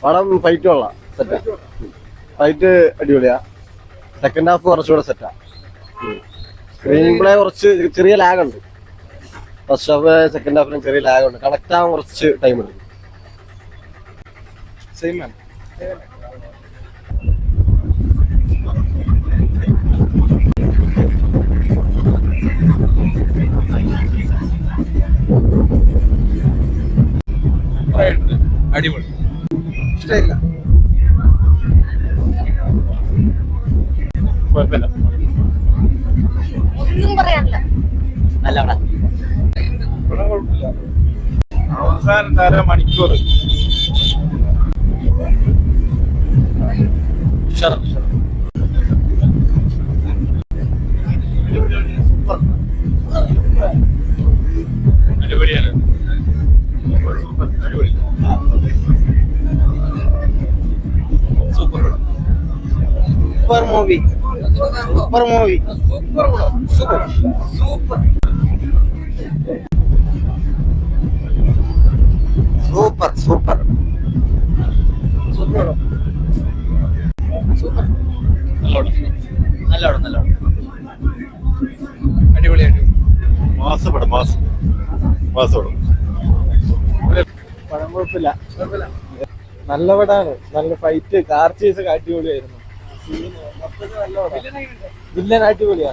പടം ഫൈറ്റ് കൊള്ളാം, സെറ്റാ. ഫൈറ്റ് അടിപൊളിയാ. സെക്കൻഡ് ഹാഫ് കുറച്ചുകൂടെ സെറ്റാ. സ്ക്രീൻ പ്ലേ കുറച്ച് ചെറിയ ലാഗ് ഉണ്ട്. ഫസ്റ്റ് ഹാഫ് സെക്കൻഡ് ഹാഫിനും ചെറിയ ലാഗ് ഉണ്ട്. കണക്ട് ആവാൻ കുറച്ച് ടൈം എടുക്കും. അടിപൊളി, ഇഷ്ടമില്ല, കുഴപ്പമില്ല, ഒന്നും പറയാനില്ല. നല്ല പടം. കുഴപ്പമില്ല. അവസാനം 1.5 മണിക്കൂർ അടിപൊളിയാണ്. Super movie, super movie, super super super super super super. നല്ല അടിപൊളിയായിട്ട് മാസപടം. പടം കുഴപ്പമില്ല, നല്ല പടാണ്. നല്ല ഫൈറ്റ്, കാർ ചേസ് ഒക്കെ അടിപൊളിയായിരുന്നു. മൊത്തത്തിൽ നല്ല പടം. വില്ലൻ അടിപൊളിയാ.